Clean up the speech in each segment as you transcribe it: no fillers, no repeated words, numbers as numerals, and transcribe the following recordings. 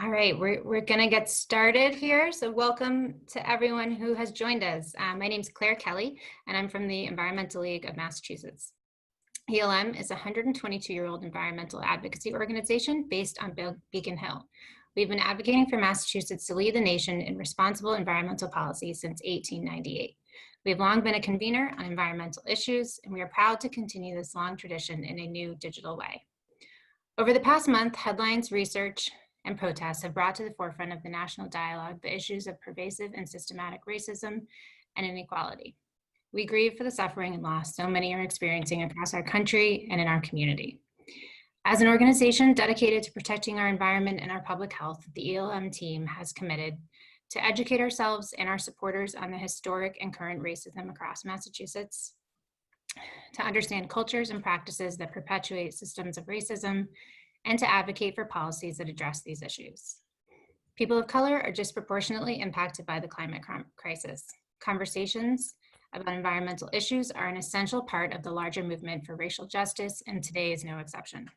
All right, we're going to get started here. So welcome to everyone who has joined us. My name is Claire Kelly, and I'm from the Environmental League of Massachusetts. ELM is a 122-year-old environmental advocacy organization based on Beacon Hill. We've been advocating for Massachusetts to lead the nation in responsible environmental policy since 1898. We have long been a convener on environmental issues, and we are proud to continue this long tradition in a new digital way. Over the past month, headlines, research, and protests have brought to the forefront of the national dialogue the issues of pervasive and systematic racism and inequality. We grieve for the suffering and loss so many are experiencing across our country and in our community. As an organization dedicated to protecting our environment and our public health, the ELM team has committed to educate ourselves and our supporters on the historic and current racism across Massachusetts, to understand cultures and practices that perpetuate systems of racism, and to advocate for policies that address these issues. People of color are disproportionately impacted by the climate crisis. Conversations about environmental issues are an essential part of the larger movement for racial justice, and today is no exception.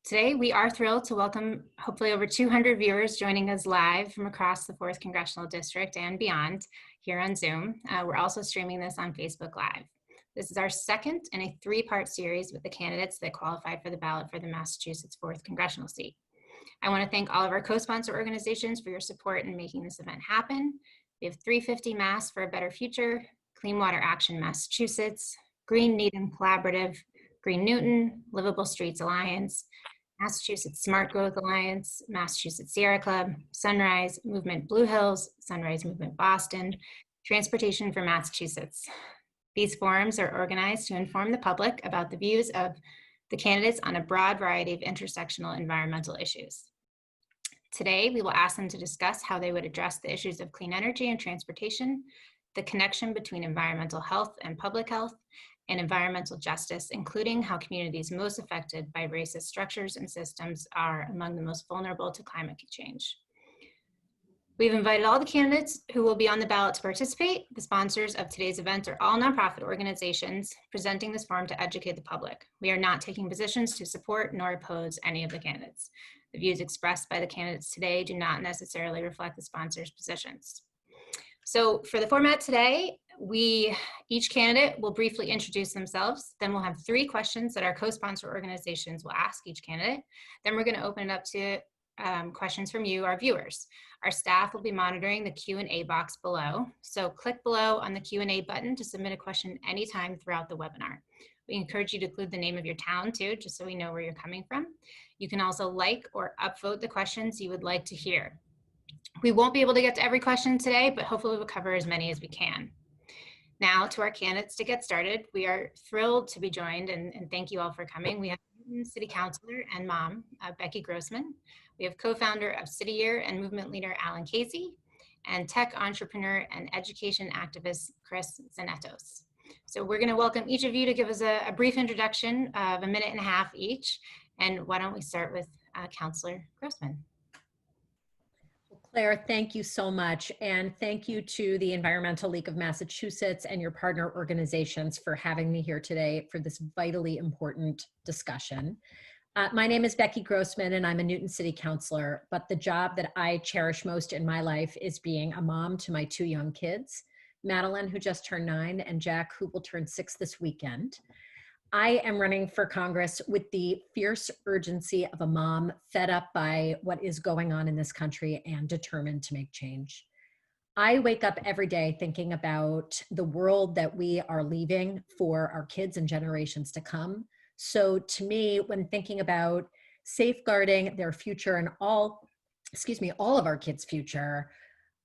Today, we are thrilled to welcome hopefully over 200 viewers joining us live from across the 4th Congressional District and beyond here on Zoom. We're also streaming this on Facebook Live. This is our second in a 3-part series with the candidates that qualified for the ballot for the Massachusetts 4th Congressional seat. I want to thank all of our co-sponsor organizations for your support in making this event happen. We have 350 Mass for a Better Future, Clean Water Action Massachusetts, Green Needham Collaborative, Green Newton, Livable Streets Alliance, Massachusetts Smart Growth Alliance, Massachusetts Sierra Club, Sunrise Movement Blue Hills, Sunrise Movement Boston, Transportation for Massachusetts. These forums are organized to inform the public about the views of the candidates on a broad variety of intersectional environmental issues. Today, we will ask them to discuss how they would address the issues of clean energy and transportation, the connection between environmental health and public health, and environmental justice, including how communities most affected by racist structures and systems are among the most vulnerable to climate change. We've invited all the candidates who will be on the ballot to participate. The sponsors of today's event are all nonprofit organizations presenting this forum to educate the public. We are not taking positions to support nor oppose any of the candidates. The views expressed by the candidates today do not necessarily reflect the sponsors' positions. So for the format today, each candidate will briefly introduce themselves. Then we'll have 3 questions that our co-sponsor organizations will ask each candidate. Then we're going to open it up to questions from you, our viewers. Our staff will be monitoring the Q&A box below. So click below on the Q&A button to submit a question anytime throughout the webinar. We encourage you to include the name of your town too, just so we know where you're coming from. You can also like or upvote the questions you would like to hear. We won't be able to get to every question today, but hopefully we'll cover as many as we can. Now to our candidates to get started. We are thrilled to be joined, and thank you all for coming. We have City Councilor and mom, Becky Grossman. We have co-founder of City Year and movement leader Alan Khazei, and tech entrepreneur and education activist Chris Zannetos. So we're going to welcome each of you to give us a brief introduction of 1.5 minutes each. And why don't we start with Councilor Grossman. Claire, thank you so much. And thank you to the Environmental League of Massachusetts and your partner organizations for having me here today for this vitally important discussion. My name is Becky Grossman and I'm a Newton City Councilor, but the job that I cherish most in my life is being a mom to my 2 young kids, Madeline, who just turned 9, and Jack, who will turn 6 this weekend. I am running for Congress with the fierce urgency of a mom fed up by what is going on in this country and determined to make change. I wake up every day thinking about the world that we are leaving for our kids and generations to come. So to me, when thinking about safeguarding their future and all of our kids' future,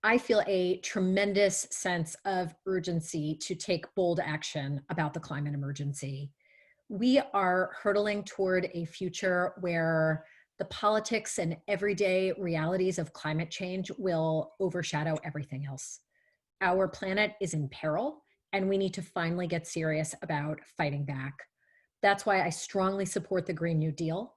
I feel a tremendous sense of urgency to take bold action about the climate emergency. We are hurtling toward a future where the politics and everyday realities of climate change will overshadow everything else. Our planet is in peril, and we need to finally get serious about fighting back. That's why I strongly support the Green New Deal.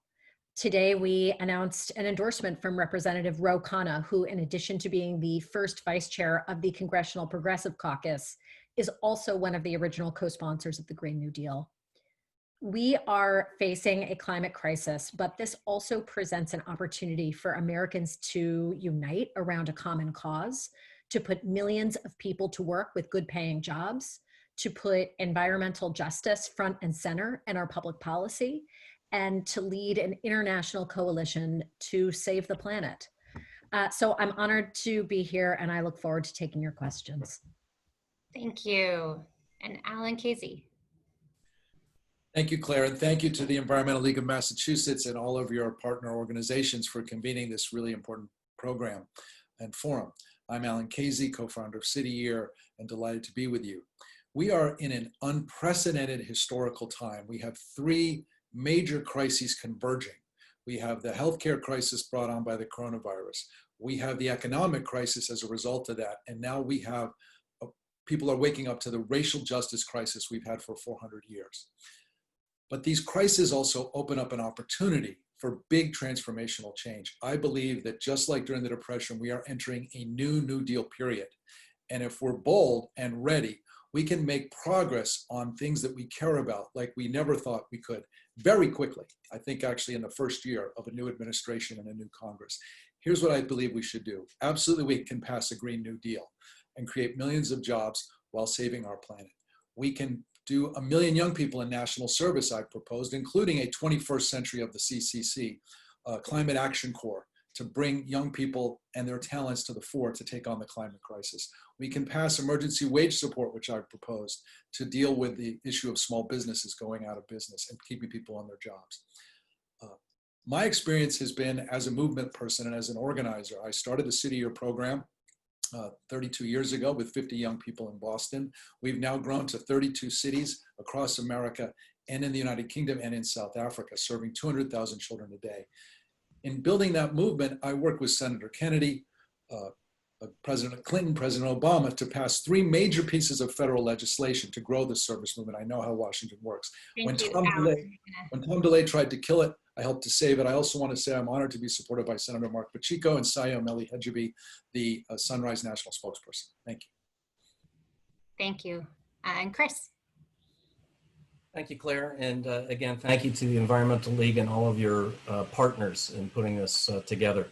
Today, we announced an endorsement from Representative Ro Khanna, who, in addition to being the first vice chair of the Congressional Progressive Caucus, is also one of the original co-sponsors of the Green New Deal. We are facing a climate crisis, but this also presents an opportunity for Americans to unite around a common cause, to put millions of people to work with good paying jobs, to put environmental justice front and center in our public policy, and to lead an international coalition to save the planet. So I'm honored to be here, and I look forward to taking your questions. Thank you. And Alan Khazei. Thank you, Claire, and thank you to the Environmental League of Massachusetts and all of your partner organizations for convening this really important program and forum. I'm Alan Khazei, co-founder of City Year, and delighted to be with you. We are in an unprecedented historical time. We have three major crises converging. We have the healthcare crisis brought on by the coronavirus. We have the economic crisis as a result of that. And now we have, people are waking up to the racial justice crisis we've had for 400 years. But these crises also open up an opportunity for big transformational change. I believe that just like during the Depression, we are entering a New Deal period. And if we're bold and ready, we can make progress on things that we care about like we never thought we could very quickly. I think actually in the first year of a new administration and a new Congress. Here's what I believe we should do. Absolutely, we can pass a Green New Deal and create millions of jobs while saving our planet. We can do 1 million young people in national service, I've proposed, including a 21st century of the CCC, Climate Action Corps, to bring young people and their talents to the fore to take on the climate crisis. We can pass emergency wage support, which I've proposed, to deal with the issue of small businesses going out of business and keeping people on their jobs. My experience has been as a movement person and as an organizer. I started the City Year program 32 years ago with 50 young people in Boston. We've now grown to 32 cities across America and in the United Kingdom and in South Africa, serving 200,000 children a day. In building that movement, I worked with Senator Kennedy, President Clinton, President Obama to pass 3 major pieces of federal legislation to grow the service movement. I know how Washington works. When Tom DeLay tried to kill it, I helped to save it. I also want to say I'm honored to be supported by Senator Mark Pacheco and Sayom Elihijabi, the Sunrise National spokesperson. Thank you. Thank you. And Chris. Thank you, Claire. And again, thank you to the Environmental League and all of your partners in putting this together.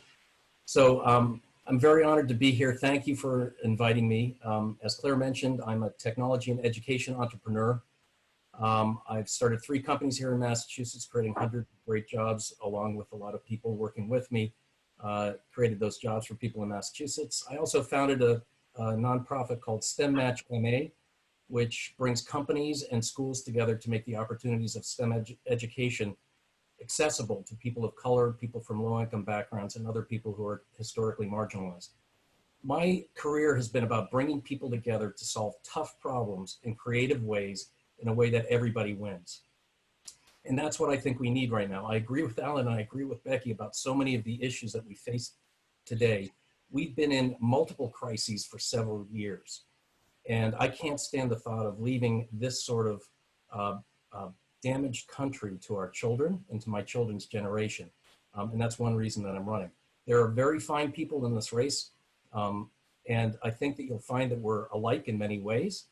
So I'm very honored to be here. Thank you for inviting me. As Claire mentioned, I'm a technology and education entrepreneur. I've started 3 companies here in Massachusetts, creating hundreds of great jobs, along with a lot of people working with me, created those jobs for people in Massachusetts. I also founded a nonprofit called STEM Match MA, which brings companies and schools together to make the opportunities of STEM education accessible to people of color, people from low-income backgrounds, and other people who are historically marginalized. My career has been about bringing people together to solve tough problems in creative ways in a way that everybody wins. And that's what I think we need right now. I agree with Alan, and I agree with Becky about so many of the issues that we face today. We've been in multiple crises for several years. And I can't stand the thought of leaving this sort of damaged country to our children and to my children's generation. And that's one reason that I'm running. There are very fine people in this race. And I think that you'll find that we're alike in many ways.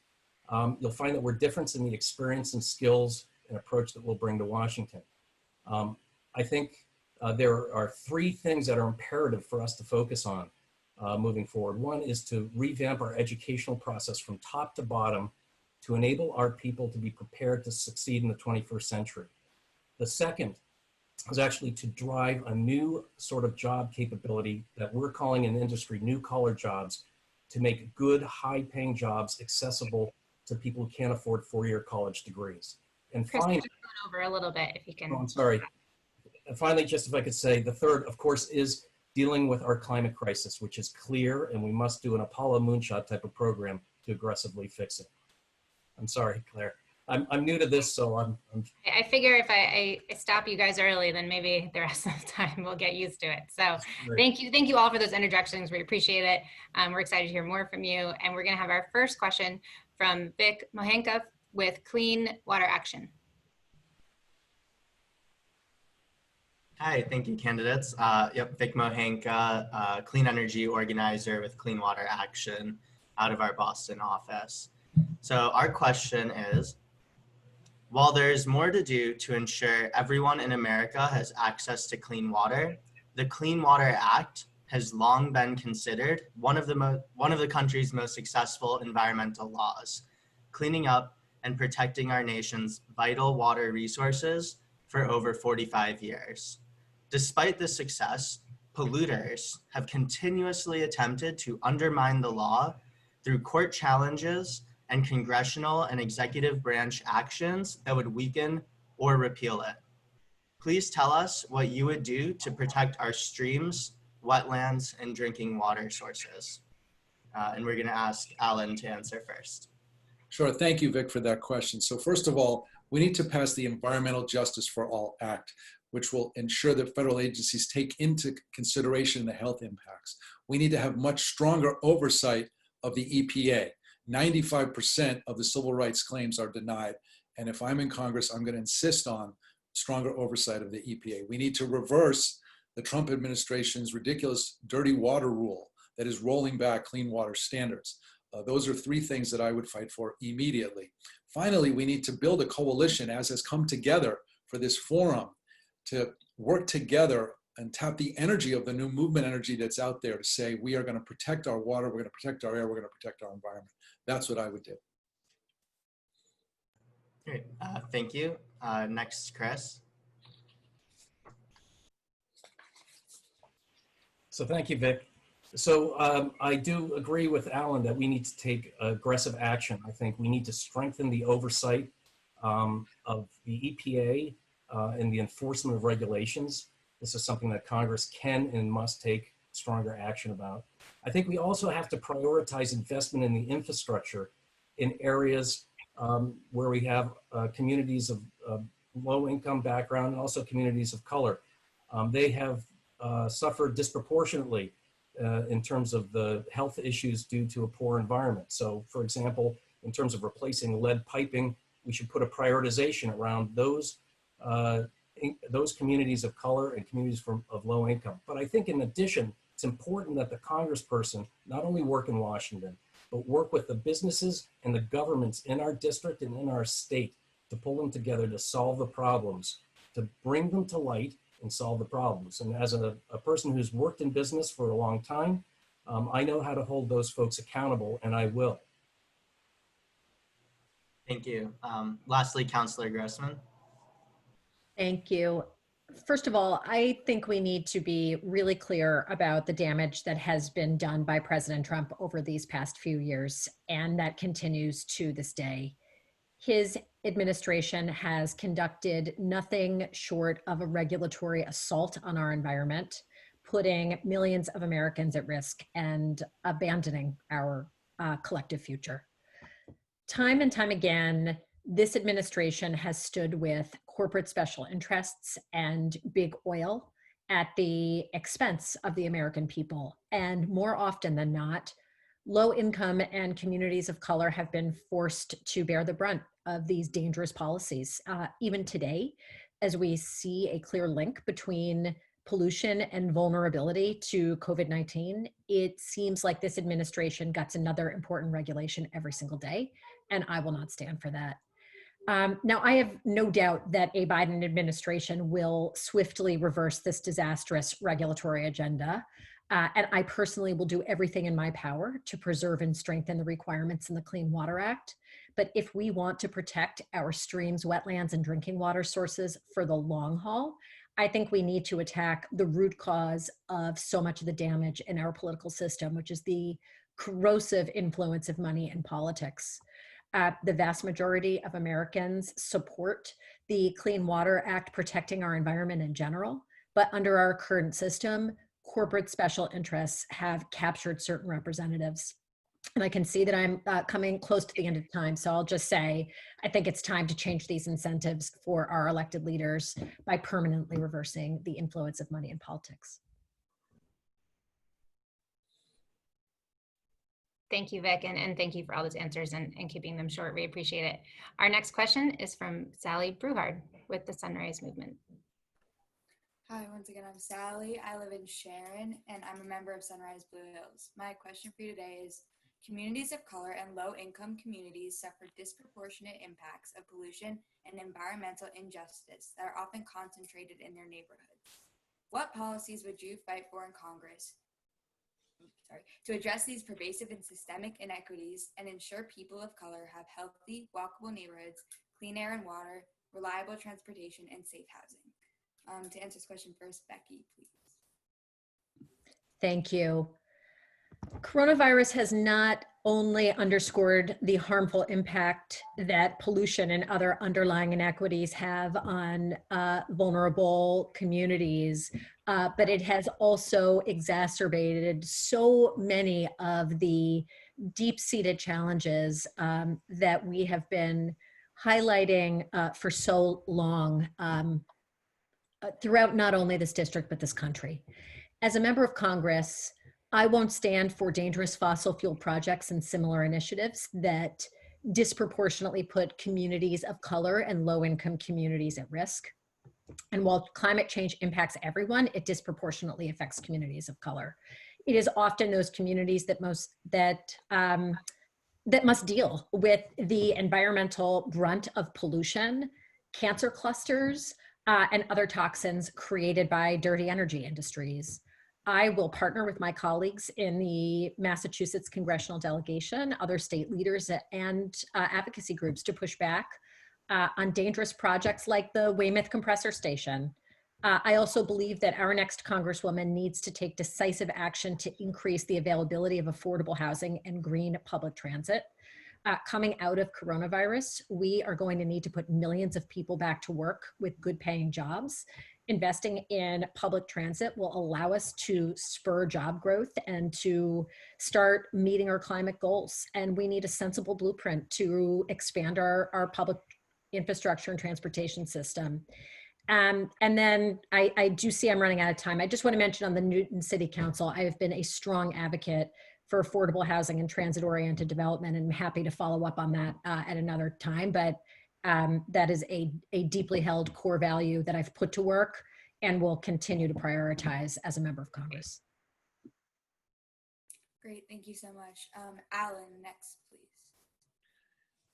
You'll find that we're different in the experience and skills and approach that we'll bring to Washington. I think there are 3 things that are imperative for us to focus on moving forward. One is to revamp our educational process from top to bottom to enable our people to be prepared to succeed in the 21st century. The second is actually to drive a new sort of job capability that we're calling in industry new collar jobs, to make good, high-paying jobs accessible to people who can't afford 4-year college degrees. And Chris, finally, going over a little bit, if you can. Oh, I'm sorry. And finally, just if I could say, the third, of course, is dealing with our climate crisis, which is clear, and we must do an Apollo moonshot type of program to aggressively fix it. I'm sorry, Claire. I'm new to this, so I'm I figure if I stop you guys early, then maybe the rest of the time we'll get used to it. So great. thank you all for those introductions. We appreciate it. We're excited to hear more from you. And we're gonna have our first question from Vic Mohenka with Clean Water Action. Hi, thank you, candidates. Yep, Vic Mohenka, clean energy organizer with Clean Water Action out of our Boston office. So our question is, While there is more to do to ensure everyone in America has access to clean water, the Clean Water Act has long been considered one of the country's most successful environmental laws, cleaning up and protecting our nation's vital water resources for over 45 years. Despite this success, polluters have continuously attempted to undermine the law through court challenges and congressional and executive branch actions that would weaken or repeal it. Please tell us what you would do to protect our streams, wetlands, and drinking water sources. And we're going to ask Alan to answer first. Sure. Thank you, Vic, for that question. So first of all, we need to pass the Environmental Justice for All Act, which will ensure that federal agencies take into consideration the health impacts. We need to have much stronger oversight of the EPA. 95% of the civil rights claims are denied. And if I'm in Congress, I'm going to insist on stronger oversight of the EPA. We need to reverse the Trump administration's ridiculous dirty water rule that is rolling back clean water standards. Those are three things that I would fight for immediately. Finally, we need to build a coalition, as has come together for this forum, to work together and tap the energy of the new movement energy that's out there to say, we are going to protect our water, we're going to protect our air, we're going to protect our environment. That's what I would do. Great, thank you. Next, Chris. So thank you, Vic. So I do agree with Alan that we need to take aggressive action. I think we need to strengthen the oversight of the EPA and the enforcement of regulations. This is something that Congress can and must take stronger action about. I think we also have to prioritize investment in the infrastructure in areas where we have communities of low income background and also communities of color. They have suffered disproportionately in terms of the health issues due to a poor environment. So for example, in terms of replacing lead piping, we should put a prioritization around those communities of color and communities of low income. But I think in addition, it's important that the congressperson not only work in Washington, but work with the businesses and the governments in our district and in our state to pull them together to solve the problems, to bring them to light and solve the problems. And as a person who's worked in business for a long time, I know how to hold those folks accountable, and I will. Thank you. Lastly, Councillor Grossman. Thank you. First of all, I think we need to be really clear about the damage that has been done by President Trump over these past few years, and that continues to this day. His administration has conducted nothing short of a regulatory assault on our environment, putting millions of Americans at risk and abandoning our collective future. Time and time again, this administration has stood with corporate special interests and big oil at the expense of the American people. And more often than not, low income and communities of color have been forced to bear the brunt of these dangerous policies. Even today, as we see a clear link between pollution and vulnerability to COVID-19, it seems like this administration gets another important regulation every single day, and I will not stand for that. Now, I have no doubt that a Biden administration will swiftly reverse this disastrous regulatory agenda. And I personally will do everything in my power to preserve and strengthen the requirements in the Clean Water Act. But if we want to protect our streams, wetlands, and drinking water sources for the long haul, I think we need to attack the root cause of so much of the damage in our political system, which is the corrosive influence of money in politics. The vast majority of Americans support the Clean Water Act protecting our environment in general, but under our current system, corporate special interests have captured certain representatives. And I can see that I'm coming close to the end of time, so I'll just say, I think it's time to change these incentives for our elected leaders by permanently reversing the influence of money in politics. Thank you, Vic, and thank you for all those answers and keeping them short. We appreciate it. Our next question is from Sally Bruhard with the Sunrise Movement. Hi, once again, I'm Sally. I live in Sharon, and I'm a member of Sunrise Blue Hills. My question for you today is, Communities of color and low-income communities suffer disproportionate impacts of pollution and environmental injustice that are often concentrated in their neighborhoods. What policies would you fight for in Congress to address these pervasive and systemic inequities and ensure people of color have healthy, walkable neighborhoods, clean air and water, reliable transportation, and safe housing? To answer this question first, Becky, please. Thank you. Coronavirus has not only underscored the harmful impact that pollution and other underlying inequities have on vulnerable communities, but it has also exacerbated so many of the deep-seated challenges that we have been highlighting for so long throughout not only this district, but this country. As a member of Congress, I won't stand for dangerous fossil fuel projects and similar initiatives that disproportionately put communities of color and low-income communities at risk. And while climate change impacts everyone, it disproportionately affects communities of color. It is often those communities that must deal with the environmental brunt of pollution, cancer clusters, and other toxins created by dirty energy industries. I will partner with my colleagues in the Massachusetts Congressional delegation, other state leaders, and advocacy groups to push back on dangerous projects like the Weymouth compressor station. I also believe that our next Congresswoman needs to take decisive action to increase the availability of affordable housing and green public transit. Coming out of coronavirus, we are going to need to put millions of people back to work with good paying jobs. Investing in public transit will allow us to spur job growth and to start meeting our climate goals. And we need a sensible blueprint to expand our public infrastructure and transportation system. And then I do see I'm running out of time. I just want to mention on the Newton City Council, I have been a strong advocate for affordable housing and transit-oriented development, and I'm happy to follow up on that at another time. But that is a deeply held core value that I've put to work and will continue to prioritize as a member of Congress. Great, thank you so much. Alan, next, please.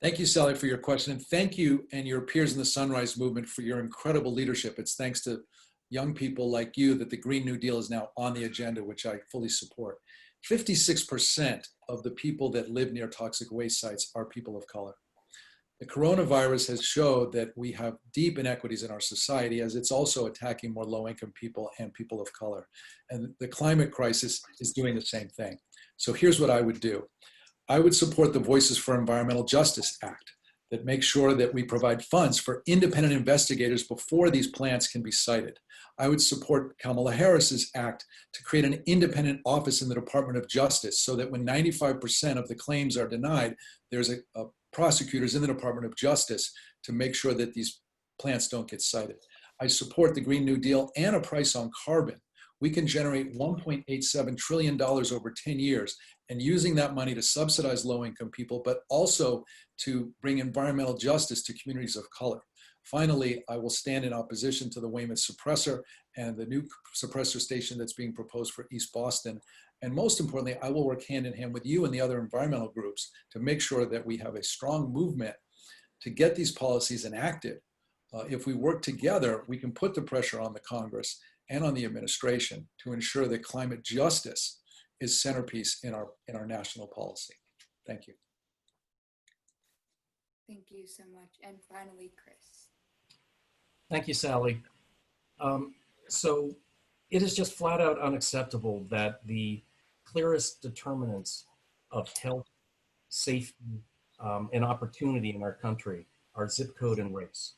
Thank you, Sally, for your question. And thank you and your peers in the Sunrise Movement for your incredible leadership. It's thanks to young people like you that the Green New Deal is now on the agenda, which I fully support. 56% of the people that live near toxic waste sites are people of color. The coronavirus has showed that we have deep inequities in our society, as it's also attacking more low-income people and people of color. And the climate crisis is doing the same thing. So here's what I would do. I would support the Voices for Environmental Justice Act that makes sure that we provide funds for independent investigators before these plants can be cited. I would support Kamala Harris's act to create an independent office in the Department of Justice so that when 95% of the claims are denied, there's a prosecutors in the Department of Justice to make sure that these plants don't get cited. I support the Green New Deal and a price on carbon. We can generate $1.87 trillion over 10 years, and using that money to subsidize low-income people, but also to bring environmental justice to communities of color. Finally, I will stand in opposition to the Weymouth suppressor and the new suppressor station that's being proposed for East Boston. And most importantly, I will work hand in hand with you and the other environmental groups to make sure that we have a strong movement to get these policies enacted. If we work together, we can put the pressure on the Congress and on the administration to ensure that climate justice is centerpiece in our national policy. Thank you. Thank you so much. And finally, Chris. Thank you, Sally. So it is just flat out unacceptable that the clearest determinants of health, safety, and opportunity in our country are zip code and race.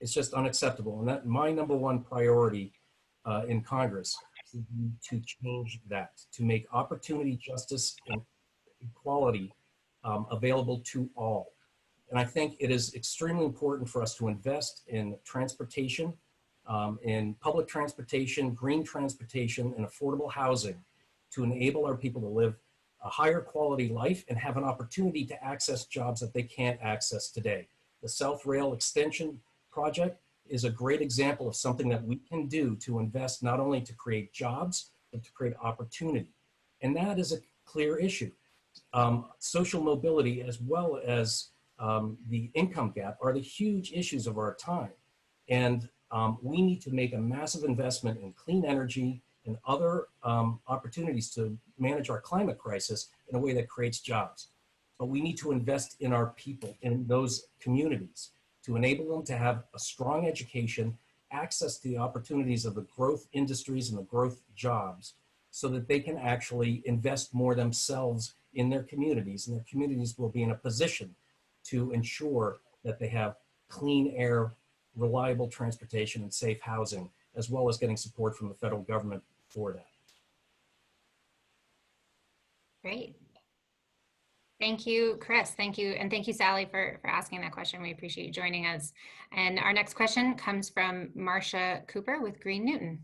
It's just unacceptable. And that my number one priority in Congress is to change that, to make opportunity, justice, and equality available to all. And I think it is extremely important for us to invest in transportation, in public transportation, green transportation, and affordable housing to enable our people to live a higher quality life and have an opportunity to access jobs that they can't access today. The South Rail Extension project is a great example of something that we can do to invest not only to create jobs, but to create opportunity. And that is a clear issue. social mobility as well as the income gap are the huge issues of our time. And we need to make a massive investment in clean energy and other opportunities to manage our climate crisis in a way that creates jobs. But we need to invest in our people, in those communities, to enable them to have a strong education, access to the opportunities of the growth industries and the growth jobs, so that they can actually invest more themselves in their communities, and their communities will be in a position to ensure that they have clean air, reliable transportation, and safe housing, as well as getting support from the federal government for that. Great. Thank you, Chris. Thank you. And thank you, Sally, for asking that question. We appreciate you joining us. And our next question comes from Marcia Cooper with Green Newton.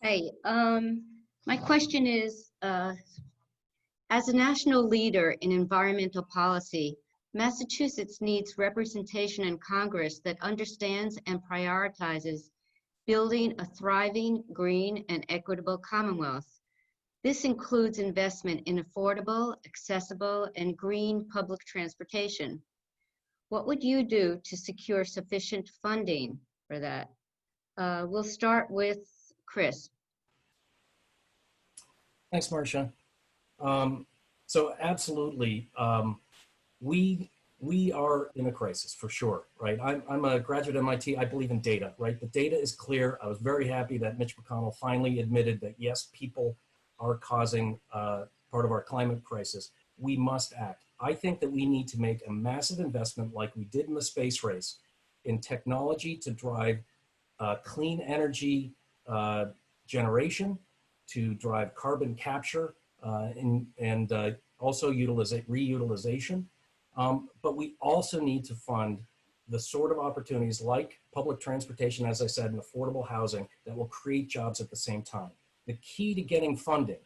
Hey, my question is, as a national leader in environmental policy, Massachusetts needs representation in Congress that understands and prioritizes building a thriving, green, and equitable Commonwealth. This includes investment in affordable, accessible, and green public transportation. What would you do to secure sufficient funding for that? We'll start with Chris. Thanks, Marcia. So absolutely, we are in a crisis for sure, right? I'm a graduate at MIT. I believe in data, right? The data is clear. I was very happy that Mitch McConnell finally admitted that yes, people are causing part of our climate crisis. We must act. I think that we need to make a massive investment like we did in the space race in technology to drive clean energy generation, to drive carbon capture and also reutilization. But we also need to fund the sort of opportunities like public transportation, as I said, and affordable housing that will create jobs at the same time. The key to getting funding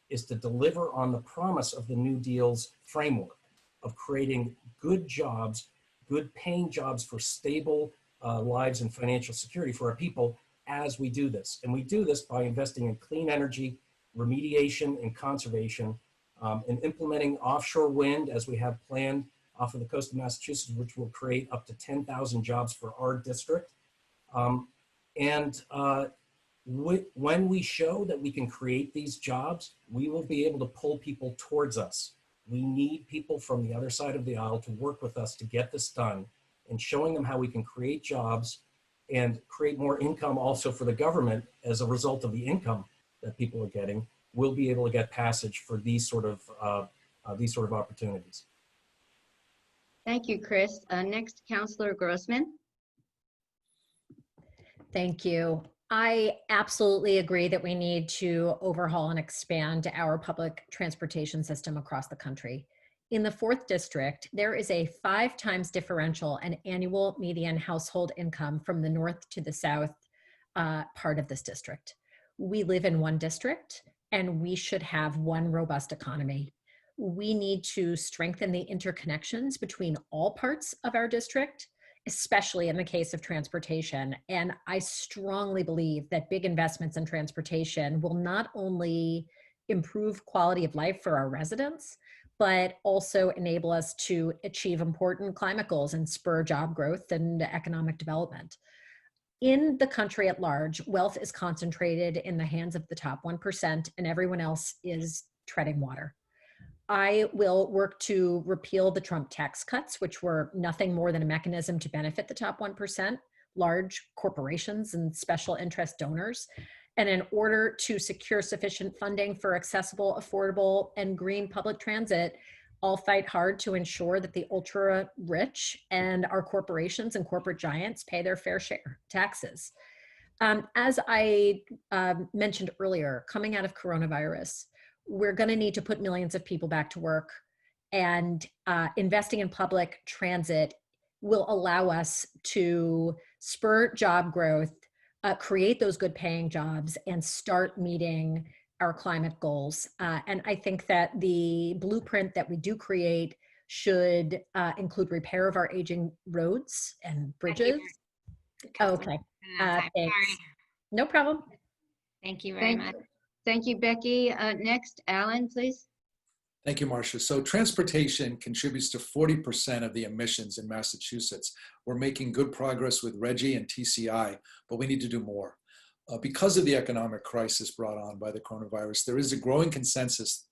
is to deliver on the promise of the New Deal's framework of creating good jobs, good paying jobs for stable lives and financial security for our people as we do this. And we do this by investing in clean energy, remediation and conservation, and implementing offshore wind as we have planned off of the coast of Massachusetts, which will create up to 10,000 jobs for our district. When we show that we can create these jobs, we will be able to pull people towards us. We need people from the other side of the aisle to work with us to get this done, and showing them how we can create jobs and create more income also for the government as a result of the income that people are getting, we'll be able to get passage for these sort of opportunities. Thank you, Chris. Next, Councillor Grossman. Thank you. I absolutely agree that we need to overhaul and expand our public transportation system across the country. In the 4th District, there is a 5 times differential in annual median household income from the north to the south part of this district. We live in one district, and we should have one robust economy. We need to strengthen the interconnections between all parts of our district, especially in the case of transportation. And I strongly believe that big investments in transportation will not only improve quality of life for our residents, but also enable us to achieve important climate goals and spur job growth and economic development. In the country at large, wealth is concentrated in the hands of the top 1%, and everyone else is treading water. I will work to repeal the Trump tax cuts, which were nothing more than a mechanism to benefit the top 1%, large corporations and special interest donors. And in order to secure sufficient funding for accessible, affordable, and green public transit, I'll fight hard to ensure that the ultra rich and our corporations and corporate giants pay their fair share taxes. As I mentioned earlier, coming out of coronavirus, we're going to need to put millions of people back to work, and investing in public transit will allow us to spur job growth, create those good paying jobs, and start meeting our climate goals. And I think that the blueprint that we do create should include repair of our aging roads and bridges. Okay, thanks. No problem. Thank you very much. Thank you, Becky. Next, Alan, please. Thank you, Marcia. So transportation contributes to 40% of the emissions in Massachusetts. We're making good progress with RGGI and TCI, but we need to do more. Because of the economic crisis brought on by the coronavirus, there is a growing consensus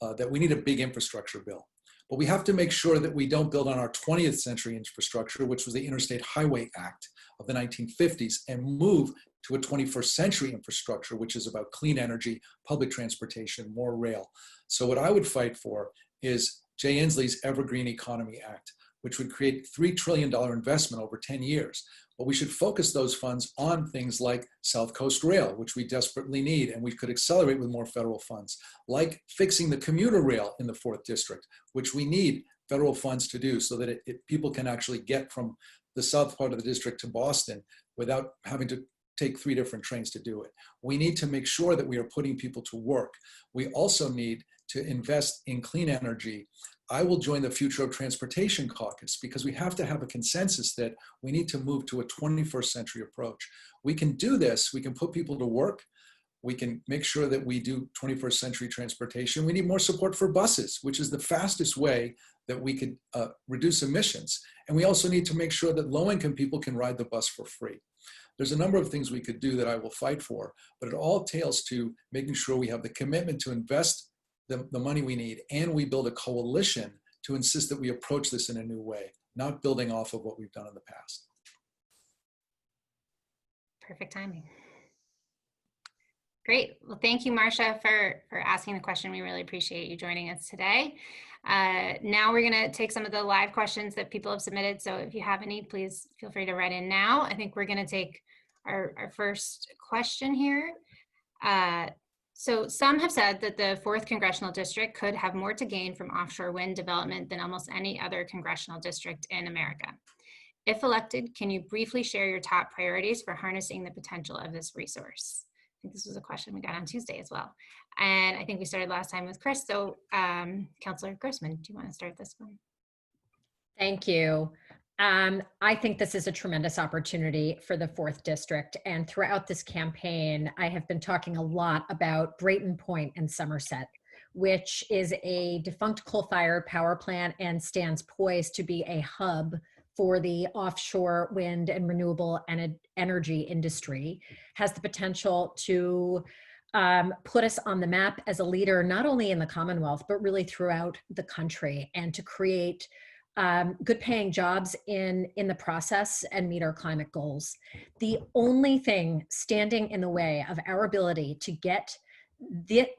that we need a big infrastructure bill. But we have to make sure that we don't build on our 20th century infrastructure, which was the Interstate Highway Act of the 1950s, and move to a 21st century infrastructure, which is about clean energy, public transportation, more rail. So what I would fight for is Jay Inslee's Evergreen Economy Act, which would create $3 trillion investment over 10 years. But we should focus those funds on things like South Coast Rail, which we desperately need, and we could accelerate with more federal funds, like fixing the commuter rail in the 4th District, which we need federal funds to do so that people can actually get from the south part of the district to Boston without having to take 3 different trains to do it. We need to make sure that we are putting people to work. We also need to invest in clean energy. I will join the Future of Transportation Caucus because we have to have a consensus that we need to move to a 21st century approach. We can do this, we can put people to work, we can make sure that we do 21st century transportation. We need more support for buses, which is the fastest way that we could reduce emissions. And we also need to make sure that low-income people can ride the bus for free. There's a number of things we could do that I will fight for, but it all tails to making sure we have the commitment to invest the money we need, and we build a coalition to insist that we approach this in a new way, not building off of what we've done in the past. Perfect timing. Great. Well, thank you, Marcia, for asking the question. We really appreciate you joining us today. Now we're going to take some of the live questions that people have submitted. So if you have any, please feel free to write in now. I think we're going to take our first question here. So some have said that the 4th Congressional District could have more to gain from offshore wind development than almost any other congressional district in America. If elected, can you briefly share your top priorities for harnessing the potential of this resource? I think this was a question we got on Tuesday as well. And I think we started last time with Chris. So Councilor Grossman, do you want to start this one? Thank you. I think this is a tremendous opportunity for the 4th District. And throughout this campaign, I have been talking a lot about Brayton Point in Somerset, which is a defunct coal-fired power plant and stands poised to be a hub for the offshore wind and renewable energy industry, has the potential to put us on the map as a leader, not only in the Commonwealth, but really throughout the country, and to create good paying jobs in the process and meet our climate goals. The only thing standing in the way of our ability to get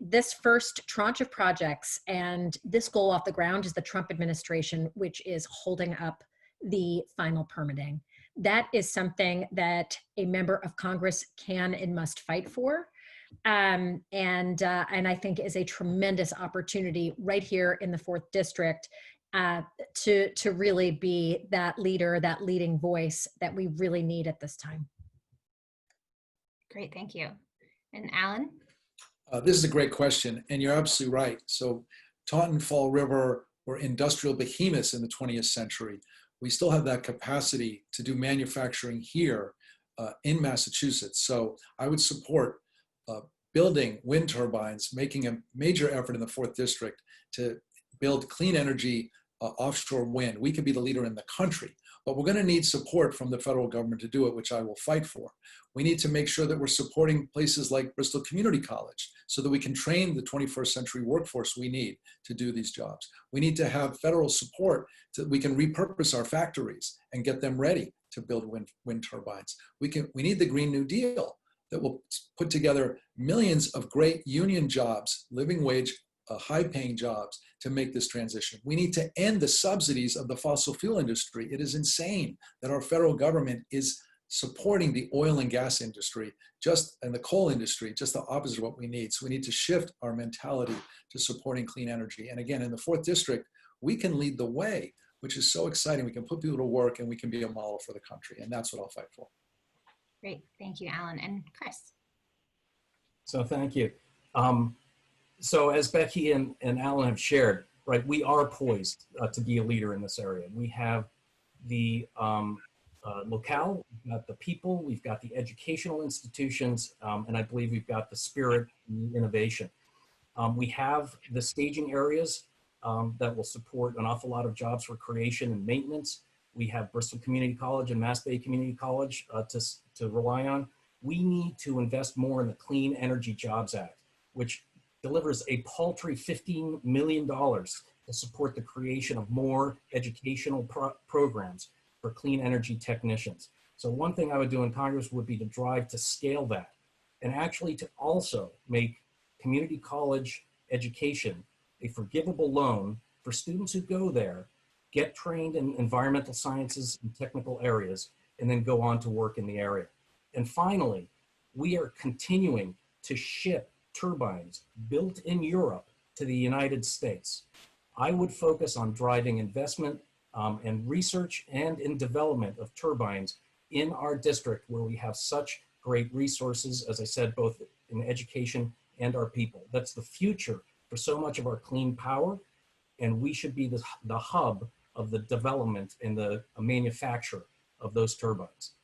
this first tranche of projects and this goal off the ground is the Trump administration, which is holding up the final permitting. That is something that a member of Congress can and must fight for. And I think is a tremendous opportunity right here in the 4th District to really be that leader, that leading voice that we really need at this time. Great, thank you. And Alan? This is a great question, and you're absolutely right. So Taunton, Fall River were industrial behemoths in the 20th century. We still have that capacity to do manufacturing here in Massachusetts. So I would support building wind turbines, making a major effort in the 4th District to build clean energy offshore wind. We could be the leader in the country, but we're going to need support from the federal government to do it, which I will fight for. We need to make sure that we're supporting places like Bristol Community College so that we can train the 21st century workforce we need to do these jobs. We need to have federal support so that we can repurpose our factories and get them ready to build wind turbines. We need the Green New Deal that will put together millions of great union jobs, living wage, high-paying jobs to make this transition. We need to end the subsidies of the fossil fuel industry. It is insane that our federal government is supporting the oil and gas industry, and the coal industry, just the opposite of what we need. So we need to shift our mentality to supporting clean energy. And again, in the 4th District, we can lead the way, which is so exciting. We can put people to work and we can be a model for the country. And that's what I'll fight for. Great, thank you, Alan. And Chris? So thank you. So as Becky and Alan have shared, right, we are poised to be a leader in this area. We have the locale, we've got the people, we've got the educational institutions, and I believe we've got the spirit and the innovation. We have the staging areas that will support an awful lot of jobs for creation and maintenance. We have Bristol Community College and Mass Bay Community College to rely on. We need to invest more in the Clean Energy Jobs Act, which delivers a paltry $15 million to support the creation of more educational programs for clean energy technicians. So one thing I would do in Congress would be to drive to scale that, and actually to also make community college education a forgivable loan for students who go there, get trained in environmental sciences and technical areas, and then go on to work in the area. And finally, we are continuing to ship turbines built in Europe to the United States. I would focus on driving investment and research and in development of turbines in our district where we have such great resources, as I said, both in education and our people. That's the future for so much of our clean power, and we should be the hub of the development and the manufacture of those turbines.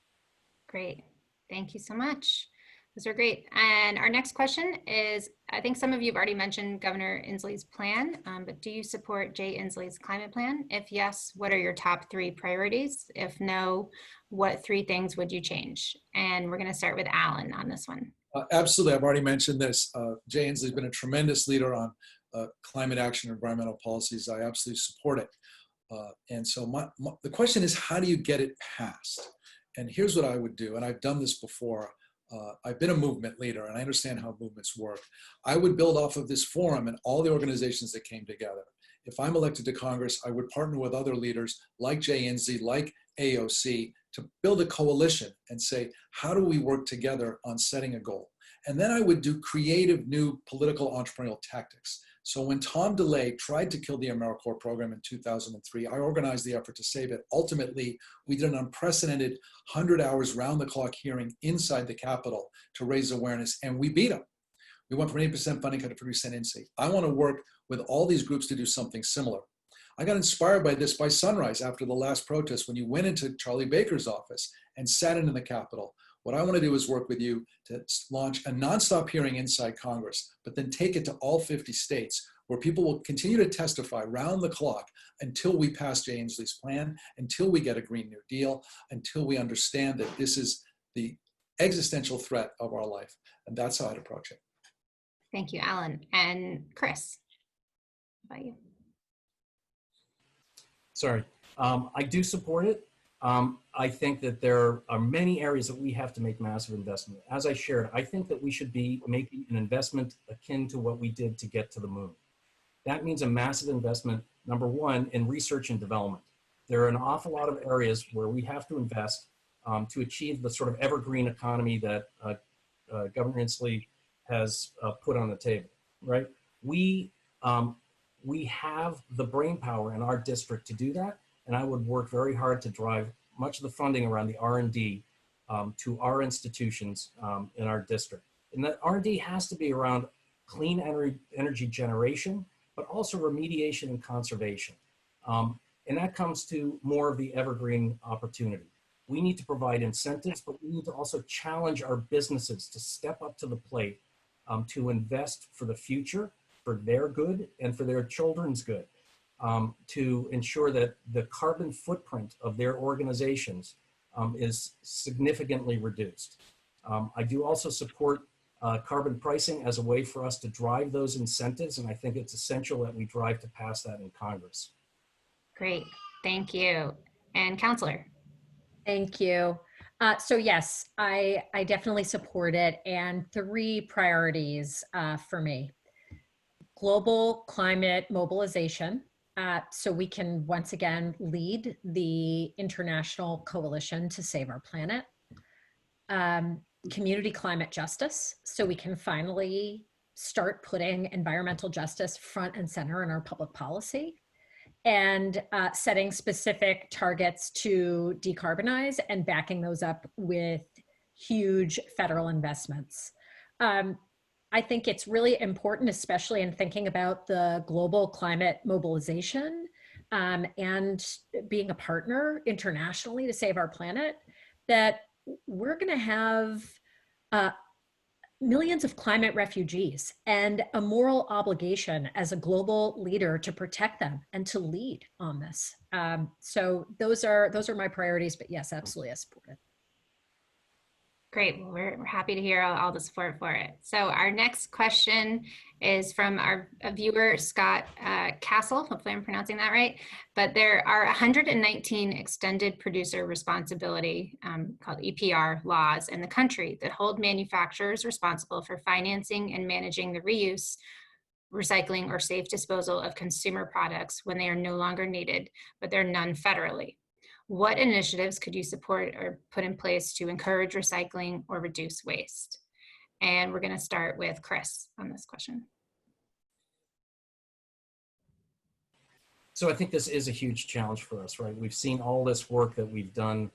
Great, thank you so much. Those are great. And our next question is, I think some of you have already mentioned Governor Inslee's plan, but do you support Jay Inslee's climate plan? If yes, what are your top 3 priorities? If no, what 3 things would you change? And we're gonna start with Alan on this one. Absolutely, I've already mentioned this. Jay Inslee's been a tremendous leader on climate action and environmental policies. I absolutely support it. And so the question is, how do you get it passed? And here's what I would do, and I've done this before. I've been a movement leader and I understand how movements work. I would build off of this forum and all the organizations that came together. If I'm elected to Congress, I would partner with other leaders like Jay Inslee, like AOC, to build a coalition and say, how do we work together on setting a goal? And then I would do creative new political entrepreneurial tactics. So when Tom DeLay tried to kill the AmeriCorps program in 2003, I organized the effort to save it. Ultimately, we did an unprecedented 100 hours round-the-clock hearing inside the Capitol to raise awareness, and we beat them. We went from 80% funding cut to 50% in-state. I want to work with all these groups to do something similar. I got inspired by this by Sunrise after the last protest when you went into Charlie Baker's office and sat in the Capitol. What I want to do is work with you to launch a nonstop hearing inside Congress, but then take it to all 50 states where people will continue to testify round the clock until we pass Jay Inslee's plan, until we get a Green New Deal, until we understand that this is the existential threat of our life. And that's how I'd approach it. Thank you, Alan. And Chris, how about you? Sorry, I do support it. I think that there are many areas that we have to make massive investment. As I shared, I think that we should be making an investment akin to what we did to get to the moon. That means a massive investment, number one, in research and development. There are an awful lot of areas where we have to invest to achieve the sort of evergreen economy that Governor Inslee has put on the table, right? We have the brain power in our district to do that. And I would work very hard to drive much of the funding around the R&D to our institutions in our district. And that R&D has to be around clean energy generation, but also remediation and conservation. And that comes to more of the evergreen opportunity. We need to provide incentives, but we need to also challenge our businesses to step up to the plate to invest for the future, for their good and for their children's good. To ensure that the carbon footprint of their organizations is significantly reduced. I do also support carbon pricing as a way for us to drive those incentives, and I think it's essential that we drive to pass that in Congress. Great, thank you. And Counselor. Thank you. So yes, I definitely support it, and 3 priorities for me. Global climate mobilization, so we can once again lead the international coalition to save our planet. Community climate justice, so we can finally start putting environmental justice front and center in our public policy, and setting specific targets to decarbonize and backing those up with huge federal investments. I think it's really important, especially in thinking about the global climate mobilization, and being a partner internationally to save our planet, that we're going to have millions of climate refugees and a moral obligation as a global leader to protect them and to lead on this. So those are my priorities, but yes, absolutely, I support it. Great. Well, we're happy to hear all the support for it. So our next question is from our viewer, Scott Castle. Hopefully I'm pronouncing that right. But there are 119 extended producer responsibility, called EPR laws in the country that hold manufacturers responsible for financing and managing the reuse, recycling, or safe disposal of consumer products when they are no longer needed, but there are none federally. What initiatives could you support or put in place to encourage recycling or reduce waste? And we're going to start with Chris on this question. So I think this is a huge challenge for us, right? We've seen all this work that we've done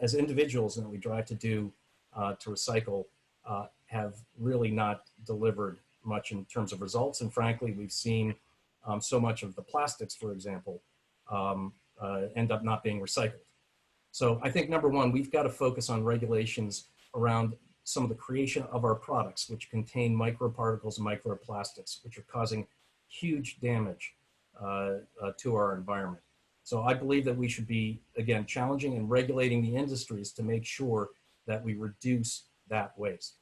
as individuals and that we drive to do to recycle have really not delivered much in terms of results. And frankly, we've seen so much of the plastics, for example, end up not being recycled. So I think number one, we've got to focus on regulations around some of the creation of our products, which contain microparticles and microplastics, which are causing huge damage to our environment. So I believe that we should be, again, challenging and regulating the industries to make sure that we reduce that waste.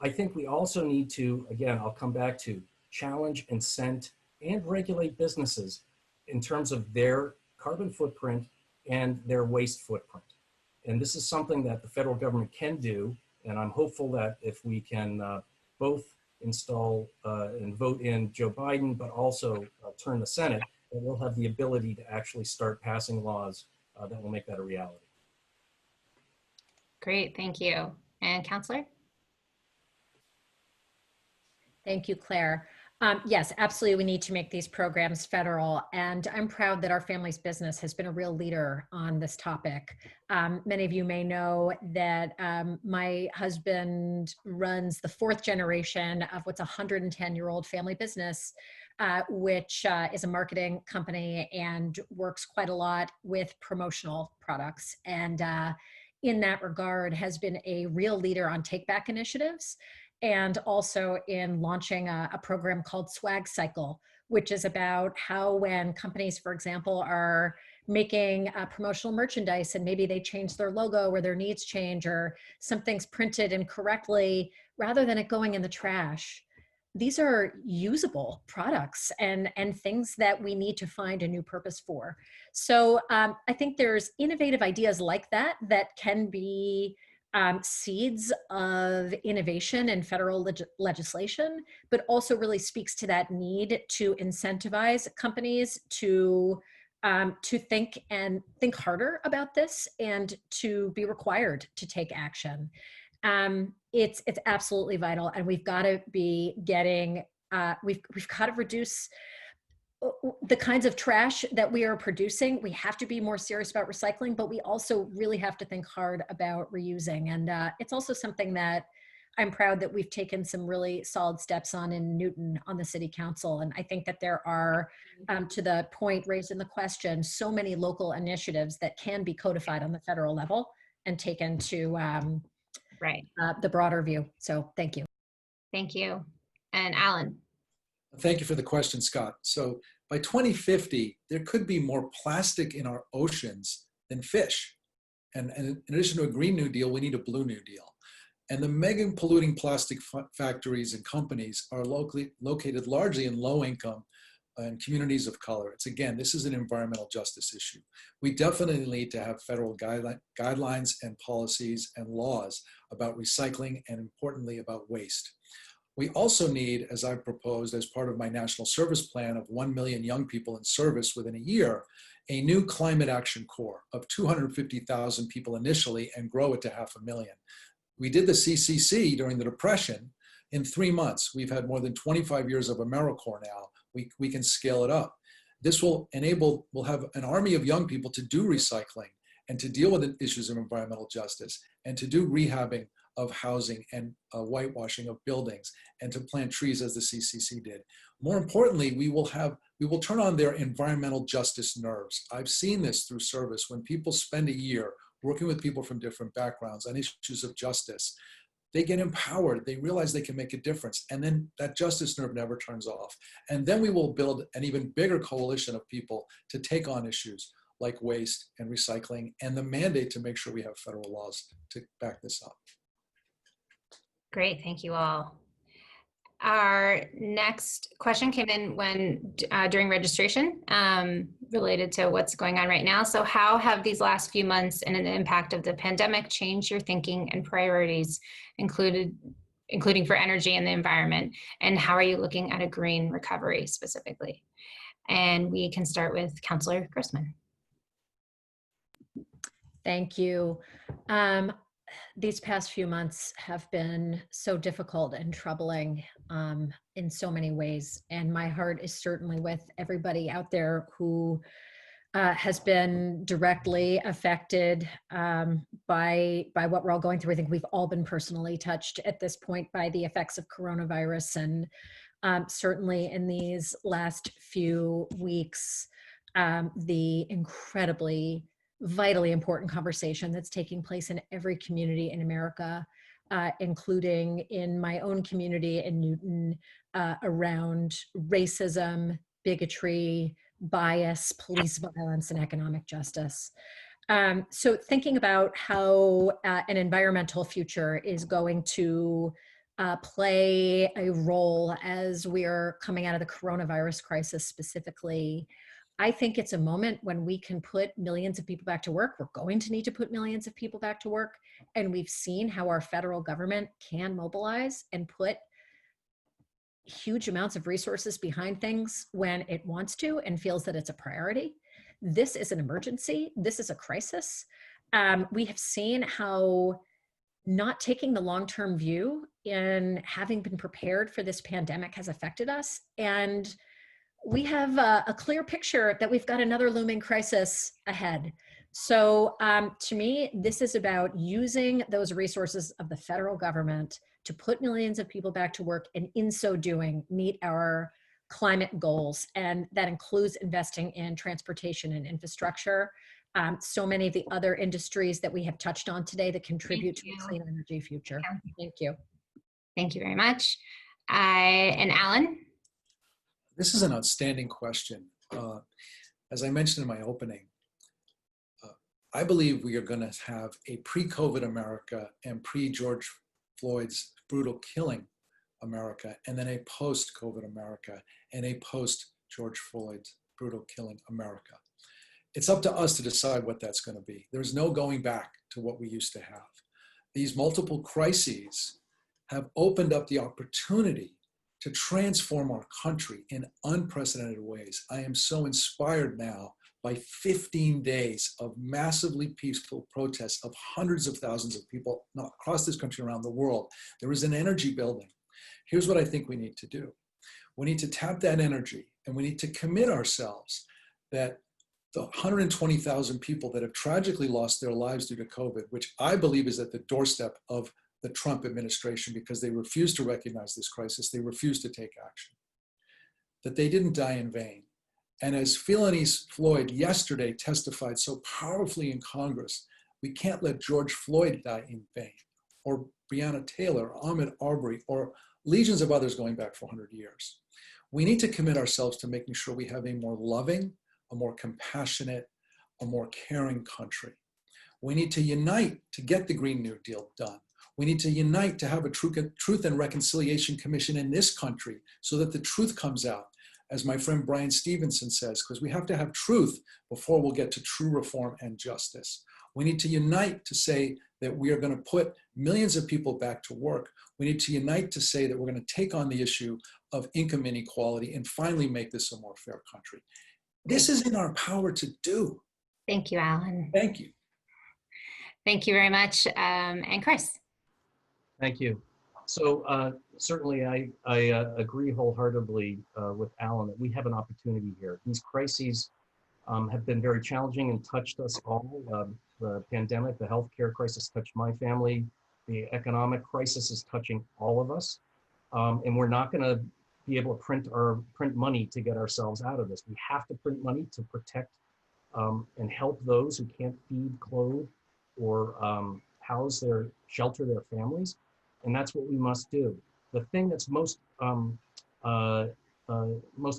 I think we also need to, again, I'll come back to challenge, incent, and regulate businesses in terms of their carbon footprint and their waste footprint. And this is something that the federal government can do. And I'm hopeful that if we can both install and vote in Joe Biden, but also turn the Senate, that we'll have the ability to actually start passing laws that will make that a reality. Great, thank you. And Counselor? Thank you, Claire. Yes, absolutely. We need to make these programs federal. And I'm proud that our family's business has been a real leader on this topic. Many of you may know that my husband runs the 4th generation of what's a 110-year-old family business, which is a marketing company and works quite a lot with promotional products. And in that regard has been a real leader on take-back initiatives, and also in launching a program called Swag Cycle, which is about how when companies, for example, are making promotional merchandise and maybe they change their logo or their needs change or something's printed incorrectly, rather than it going in the trash, these are usable products and things that we need to find a new purpose for. So I think there's innovative ideas like that that can be seeds of innovation in federal legislation, but also really speaks to that need to incentivize companies to think harder about this and to be required to take action. It's absolutely vital, and we've got to be getting we've got to reduce the kinds of trash that we are producing. We have to be more serious about recycling, but we also really have to think hard about reusing. And it's also something that I'm proud that we've taken some really solid steps on in Newton on the City Council. And I think that there are, to the point raised in the question, so many local initiatives that can be codified on the federal level and taken to the broader view. So thank you. Thank you. And Alan? Thank you for the question, Scott. So by 2050, there could be more plastic in our oceans than fish. And in addition to a Green New Deal, we need a Blue New Deal. And the mega polluting plastic factories and companies are located largely in low income and communities of color. This is an environmental justice issue. We definitely need to have federal guidelines and policies and laws about recycling and, importantly, about waste. We also need, as I proposed as part of my national service plan of 1 million young people in service within a year, a new climate action corps of 250,000 people initially and grow it to 500,000. We did the CCC during the Depression in 3 months. We've had more than 25 years of AmeriCorps now. We can scale it up. This will enable, we'll have an army of young people to do recycling and to deal with issues of environmental justice and to do rehabbing of housing and whitewashing of buildings and to plant trees as the CCC did. More importantly, we will have we will turn on their environmental justice nerves. I've seen this through service. When people spend a year working with people from different backgrounds on issues of justice, they get empowered. They realize they can make a difference. And then that justice nerve never turns off. And then we will build an even bigger coalition of people to take on issues like waste and recycling, and the mandate to make sure we have federal laws to back this up. Great, thank you all. Our next question came in during registration related to what's going on right now. So how have these last few months and the impact of the pandemic changed your thinking and priorities, including for energy and the environment? And how are you looking at a green recovery specifically? And we can start with Councilor Grossman. Thank you. These past few months have been so difficult and troubling in so many ways. And my heart is certainly with everybody out there who has been directly affected by what we're all going through. I think we've all been personally touched at this point by the effects of coronavirus. And certainly in these last few weeks, the incredibly vitally important conversation that's taking place in every community in America, including in my own community in Newton, around racism, bigotry, bias, police violence, and economic justice. So thinking about how an environmental future is going to play a role as we're coming out of the coronavirus crisis specifically, I think it's a moment when we can put millions of people back to work. We're going to need to put millions of people back to work. And we've seen how our federal government can mobilize and put huge amounts of resources behind things when it wants to and feels that it's a priority. This is an emergency. This is a crisis. We have seen how not taking the long-term view in having been prepared for this pandemic has affected us. And we have a clear picture that we've got another looming crisis ahead. So to me, this is about using those resources of the federal government to put millions of people back to work, and in so doing, meet our climate goals. And that includes investing in transportation and infrastructure. So many of the other industries that we have touched on today that contribute to a clean energy future. Thank you. Thank you very much. And Alan? This is an outstanding question. As I mentioned in my opening, I believe we are going to have a pre-COVID America and pre-George Floyd's brutal killing America, and then a post-COVID America and a post-George Floyd's brutal killing America. It's up to us to decide what that's going to be. There's no going back to what we used to have. These multiple crises have opened up the opportunity to transform our country in unprecedented ways. I am so inspired now by 15 days of massively peaceful protests of hundreds of thousands of people not across this country, around the world. There is an energy building. Here's what I think we need to do. We need to tap that energy, and we need to commit ourselves that the 120,000 people that have tragically lost their lives due to COVID, which I believe is at the doorstep of the Trump administration because they refuse to recognize this crisis, they refuse to take action, that they didn't die in vain. And as Philonise Floyd yesterday testified so powerfully in Congress, we can't let George Floyd die in vain, or Breonna Taylor, or Ahmaud Arbery, or legions of others going back 400 years. We need to commit ourselves to making sure we have a more loving, a more compassionate, a more caring country. We need to unite to get the Green New Deal done. We need to unite to have a Truth and Reconciliation Commission in this country so that the truth comes out, as my friend Brian Stevenson says, because we have to have truth before we'll get to true reform and justice. We need to unite to say that we are going to put millions of people back to work. We need to unite to say that we're going to take on the issue of income inequality and finally make this a more fair country. This is in our power to do. Thank you, Alan. Thank you. Thank you very much. And Chris? Thank you. So certainly I agree wholeheartedly with Alan that we have an opportunity here. These crises have been very challenging and touched us all. The pandemic, the healthcare crisis touched my family. The economic crisis is touching all of us. And we're not going to be able to print money to get ourselves out of this. We have to print money to protect and help those who can't feed, clothe, or shelter their families. And that's what we must do. The thing that's most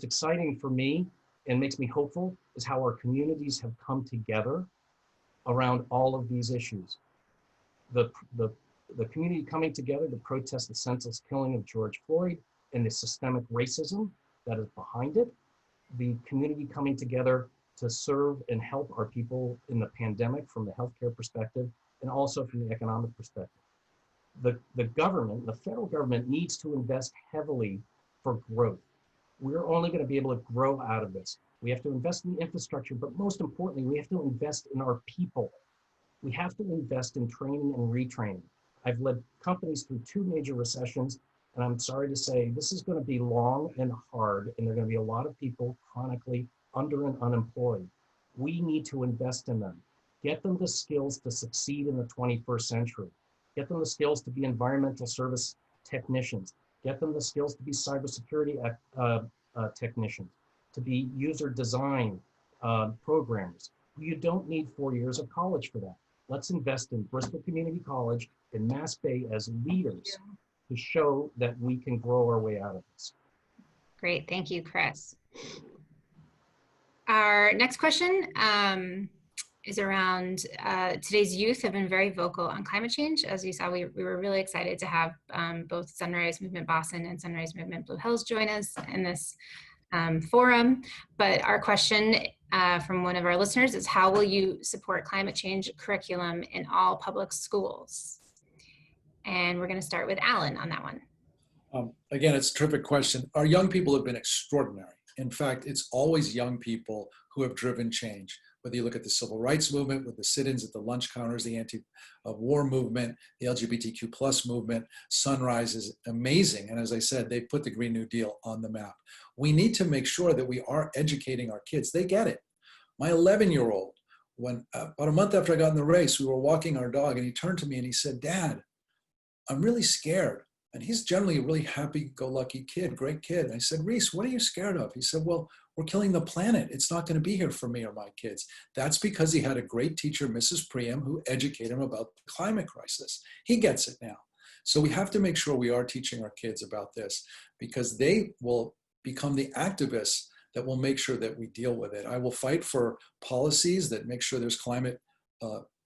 exciting for me and makes me hopeful is how our communities have come together around all of these issues. The community coming together to protest the senseless killing of George Floyd and the systemic racism that is behind it. The community coming together to serve and help our people in the pandemic from the healthcare perspective and also from the economic perspective. The government, the federal government, needs to invest heavily for growth. We're only going to be able to grow out of this. We have to invest in the infrastructure, but most importantly, we have to invest in our people. We have to invest in training and retraining. I've led companies through 2 major recessions, and I'm sorry to say this is going to be long and hard, and there are going to be a lot of people chronically under and unemployed. We need to invest in them. Get them the skills to succeed in the 21st century. Get them the skills to be environmental service technicians. Get them the skills to be cybersecurity technicians, to be user design programmers. You don't need 4 years of college for that. Let's invest in Bristol Community College and Mass Bay as leaders to show that we can grow our way out of this. Great, thank you, Chris. Our next question is around today's youth have been very vocal on climate change. As you saw, we were really excited to have both Sunrise Movement Boston and Sunrise Movement Blue Hills join us in this forum. But our question from one of our listeners is, how will you support climate change curriculum in all public schools? And we're going to start with Alan on that one. Again, it's a terrific question. Our young people have been extraordinary. In fact, it's always young people who have driven change. Whether you look at the civil rights movement with the sit-ins at the lunch counters, the anti-war movement, the LGBTQ plus movement, Sunrise is amazing. And as I said, they put the Green New Deal on the map. We need to make sure that we are educating our kids. They get it. My 11-year-old, when about a month after I got in the race, we were walking our dog and he turned to me and he said, "Dad, I'm really scared." And he's generally a really happy-go-lucky kid, great kid. And I said, "Reese, what are you scared of?" He said, "Well, we're killing the planet. It's not going to be here for me or my kids." That's because he had a great teacher, Mrs. Priam, who educated him about the climate crisis. He gets it now. So we have to make sure we are teaching our kids about this, because they will become the activists that will make sure that we deal with it. I will fight for policies that make sure there's climate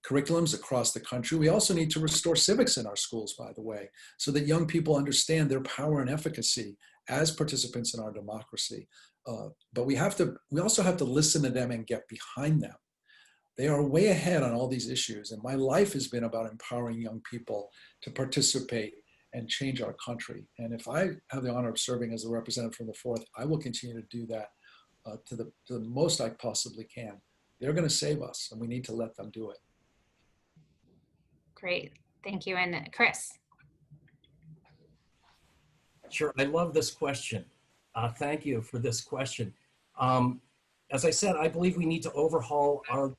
curriculums across the country. We also need to restore civics in our schools, by the way, so that young people understand their power and efficacy as participants in our democracy. But we also have to listen to them and get behind them. They are way ahead on all these issues. And my life has been about empowering young people to participate and change our country. And if I have the honor of serving as a representative from the 4th, I will continue to do that to the most I possibly can. They're going to save us, and we need to let them do it. Great, thank you. And Chris. Sure, I love this question. Thank you for this question. As I said, I believe we need to overhaul our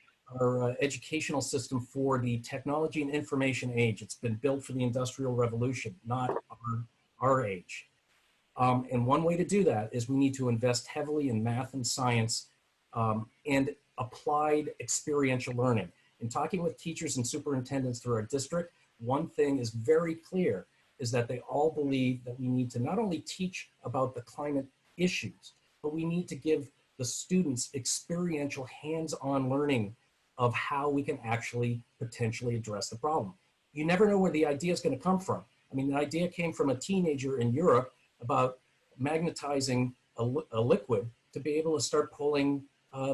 educational system for the technology and information age. It's been built for the Industrial Revolution, not our age. And one way to do that is we need to invest heavily in math and science and applied experiential learning. In talking with teachers and superintendents through our district, one thing is very clear, is that they all believe that we need to not only teach about the climate issues, but we need to give the students experiential hands-on learning of how we can actually potentially address the problem. You never know where the idea is going to come from. I mean, the idea came from a teenager in Europe about magnetizing a liquid to be able to start pulling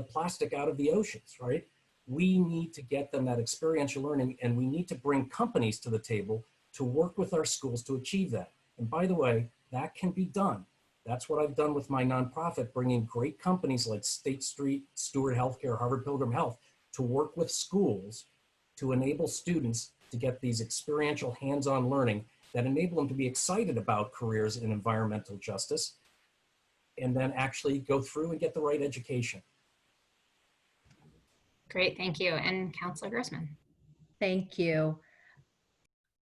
plastic out of the oceans, right? We need to get them that experiential learning, and we need to bring companies to the table to work with our schools to achieve that. And by the way, that can be done. That's what I've done with my nonprofit, bringing great companies like State Street, Stewart Healthcare, Harvard Pilgrim Health, to work with schools to enable students to get these experiential hands-on learning that enable them to be excited about careers in environmental justice, and then actually go through and get the right education. Great, thank you. And Councilor Grossman. Thank you.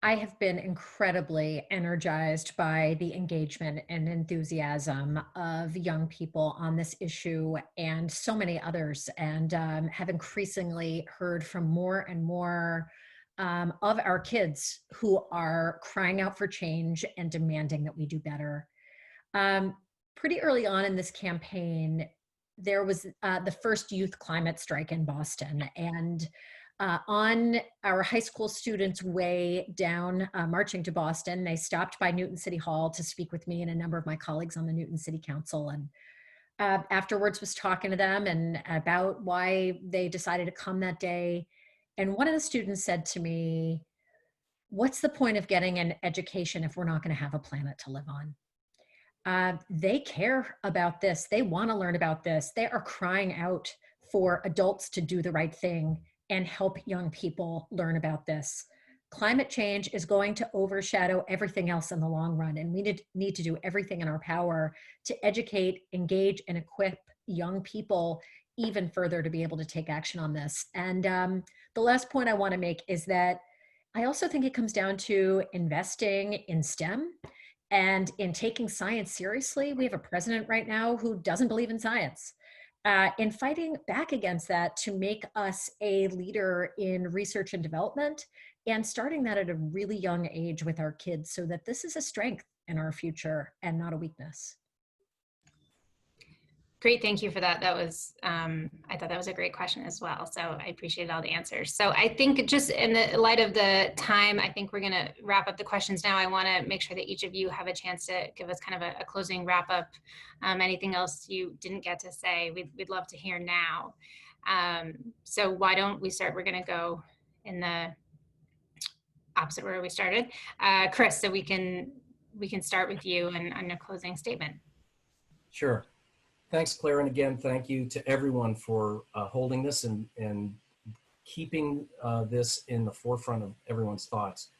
I have been incredibly energized by the engagement and enthusiasm of young people on this issue and so many others, and have increasingly heard from more and more of our kids who are crying out for change and demanding that we do better. Pretty early on in this campaign, there was the first youth climate strike in Boston, and on our high school students' way down, marching to Boston, they stopped by Newton City Hall to speak with me and a number of my colleagues on the Newton City Council. And afterwards was talking to them and about why they decided to come that day. And one of the students said to me, "What's the point of getting an education if we're not going to have a planet to live on?" They care about this. They want to learn about this. They are crying out for adults to do the right thing and help young people learn about this. Climate change is going to overshadow everything else in the long run, and we need to do everything in our power to educate, engage, and equip young people even further to be able to take action on this. And the last point I want to make is that I also think it comes down to investing in STEM and in taking science seriously. We have a president right now who doesn't believe in science. In fighting back against that to make us a leader in research and development, and starting that at a really young age with our kids so that this is a strength in our future and not a weakness. Great, thank you for that. That was, I thought that was a great question as well. So I appreciate all the answers. So I think just in the light of the time, I think we're gonna wrap up the questions now. I wanna make sure that each of you have a chance to give us kind of a closing wrap up. Anything else you didn't get to say, we'd love to hear now. So why don't we start? We're gonna go in the opposite order we started. Chris, so we can start with you and on a closing statement. Sure. Thanks, Claire. And again, thank you to everyone for holding this and keeping this in the forefront of everyone's thoughts.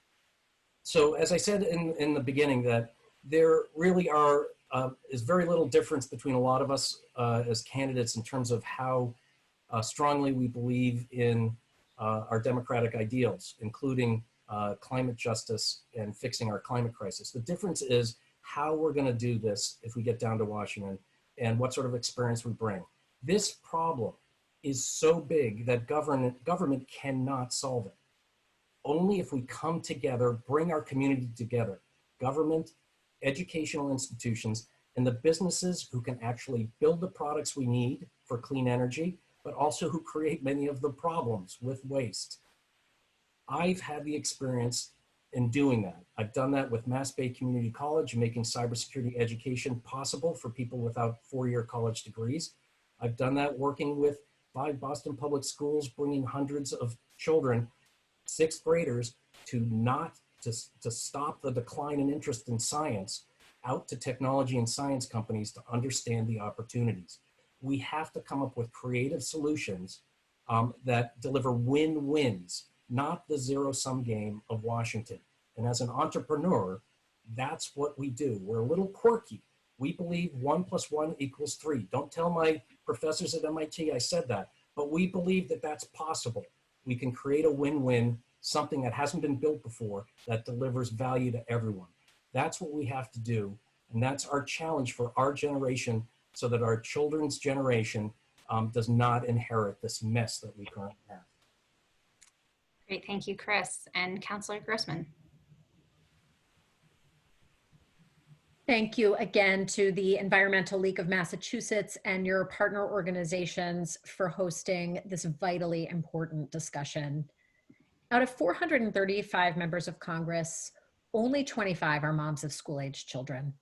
So as I said in the beginning, that there really is very little difference between a lot of us as candidates in terms of how strongly we believe in our democratic ideals, including climate justice and fixing our climate crisis. The difference is how we're going to do this if we get down to Washington, and what sort of experience we bring. This problem is so big that government cannot solve it. Only if we come together, bring our community together, government, educational institutions, and the businesses who can actually build the products we need for clean energy, but also who create many of the problems with waste. I've had the experience in doing that. I've done that with Mass Bay Community College, making cybersecurity education possible for people without four-year college degrees. I've done that working with 5 Boston public schools, bringing hundreds of children, 6th graders, to stop the decline in interest in science, out to technology and science companies to understand the opportunities. We have to come up with creative solutions that deliver win-wins, not the zero-sum game of Washington. And as an entrepreneur, that's what we do. We're a little quirky. We believe 1 + 1 = 3. Don't tell my professors at MIT I said that, but we believe that that's possible. We can create a win-win, something that hasn't been built before, that delivers value to everyone. That's what we have to do. And that's our challenge for our generation, so that our children's generation does not inherit this mess that we currently have. Great, thank you, Chris. And Councillor Grossman. Thank you again to the Environmental League of Massachusetts and your partner organizations for hosting this vitally important discussion. Out of 435 members of Congress, only 25 are moms of school-aged children.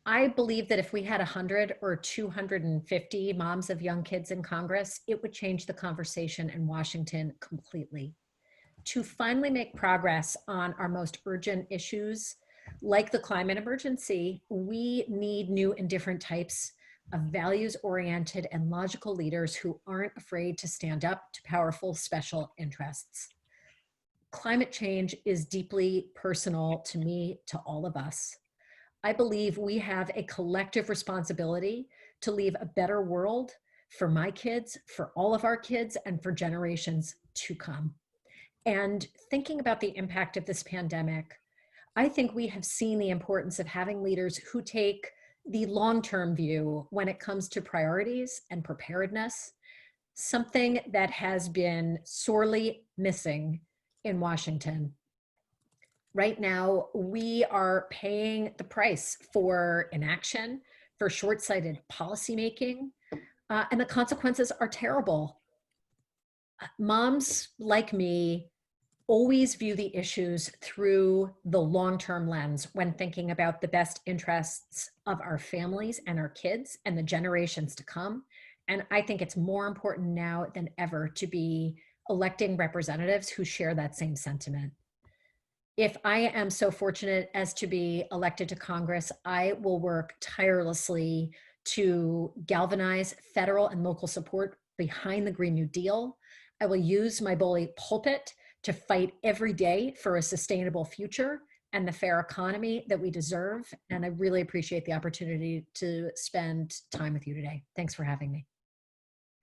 I believe that if we had 100 or 250 moms of young kids in Congress, it would change the conversation in Washington completely. To finally make progress on our most urgent issues, like the climate emergency, we need new and different types of values-oriented and logical leaders who aren't afraid to stand up to powerful special interests. Climate change is deeply personal to me, to all of us. I believe we have a collective responsibility to leave a better world for my kids, for all of our kids, and for generations to come. And thinking about the impact of this pandemic, I think we have seen the importance of having leaders who take the long-term view when it comes to priorities and preparedness, something that has been sorely missing in Washington. Right now, we are paying the price for inaction, for short-sighted policymaking, and the consequences are terrible. Moms like me always view the issues through the long-term lens when thinking about the best interests of our families and our kids and the generations to come. And I think it's more important now than ever to be electing representatives who share that same sentiment. If I am so fortunate as to be elected to Congress, I will work tirelessly to galvanize federal and local support behind the Green New Deal. I will use my bully pulpit to fight every day for a sustainable future and the fair economy that we deserve. And I really appreciate the opportunity to spend time with you today. Thanks for having me.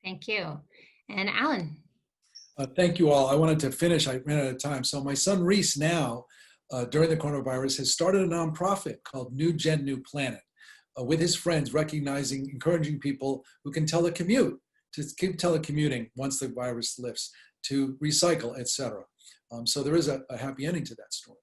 Thank you. And Alan. Thank you all. I wanted to finish. I ran out of time. So my son Reese now, during the coronavirus, has started a nonprofit called New Gen New Planet with his friends, encouraging people who can telecommute to keep telecommuting once the virus lifts, to recycle, etc. So there is a happy ending to that story.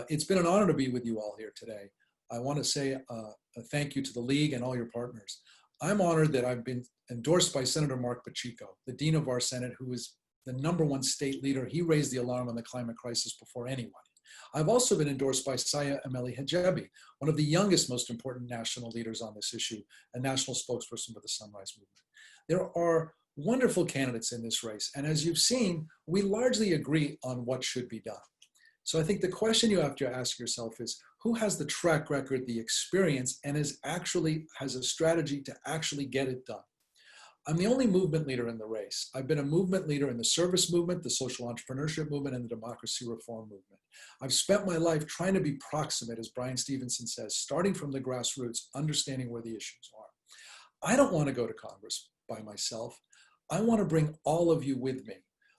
It's been an honor to be with you all here today. I want to say a thank you to the League and all your partners. I'm honored that I've been endorsed by Senator Mark Pacheco, the Dean of our Senate, who is the #1 state leader. He raised the alarm on the climate crisis before anyone. I've also been endorsed by Saya Ameli Hijabi, one of the youngest, most important national leaders on this issue, a national spokesperson for the Sunrise Movement. There are wonderful candidates in this race. And as you've seen, we largely agree on what should be done. So I think the question you have to ask yourself is, who has the track record, the experience, and has a strategy to actually get it done? I'm the only movement leader in the race. I've been a movement leader in the service movement, the social entrepreneurship movement, and the democracy reform movement. I've spent my life trying to be proximate, as Brian Stevenson says, starting from the grassroots, understanding where the issues are. I don't want to go to Congress by myself. I want to bring all of you with me.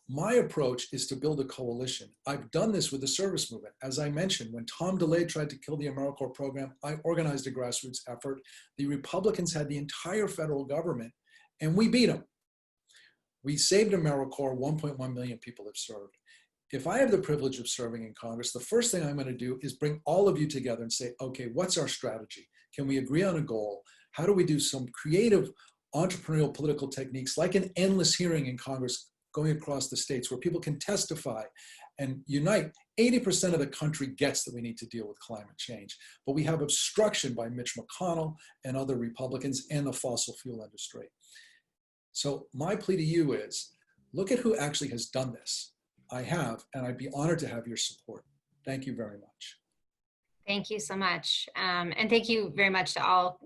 My approach is to build a coalition. I've done this with the service movement. As I mentioned, when Tom DeLay tried to kill the AmeriCorps program, I organized a grassroots effort. The Republicans had the entire federal government, and we beat them. We saved AmeriCorps. 1.1 million people have served. If I have the privilege of serving in Congress, the first thing I'm going to do is bring all of you together and say, okay, what's our strategy? Can we agree on a goal? How do we do some creative entrepreneurial political techniques like an endless hearing in Congress going across the states where people can testify and unite? 80% of the country gets that we need to deal with climate change, but we have obstruction by Mitch McConnell and other Republicans and the fossil fuel industry. So my plea to you is, look at who actually has done this. I have, and I'd be honored to have your support. Thank you very much. Thank you so much. And thank you very much to all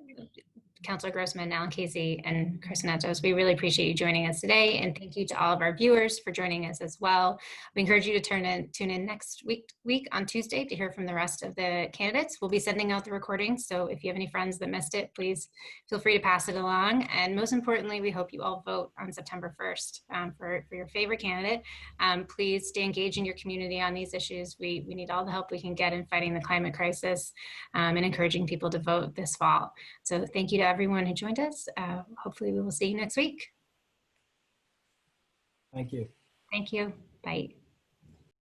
Councilor Grossman, Alan Khazei, and Chris Zannetos. We really appreciate you joining us today, and thank you to all of our viewers for joining us as well. We encourage you to tune in next week on Tuesday to hear from the rest of the candidates. We'll be sending out the recording, so if you have any friends that missed it, please feel free to pass it along. And most importantly, we hope you all vote on September 1st for your favorite candidate. Please stay engaged in your community on these issues. We need all the help we can get in fighting the climate crisis and encouraging people to vote this fall. So thank you to everyone who joined us. Hopefully we will see you next week. Thank you. Thank you. Bye.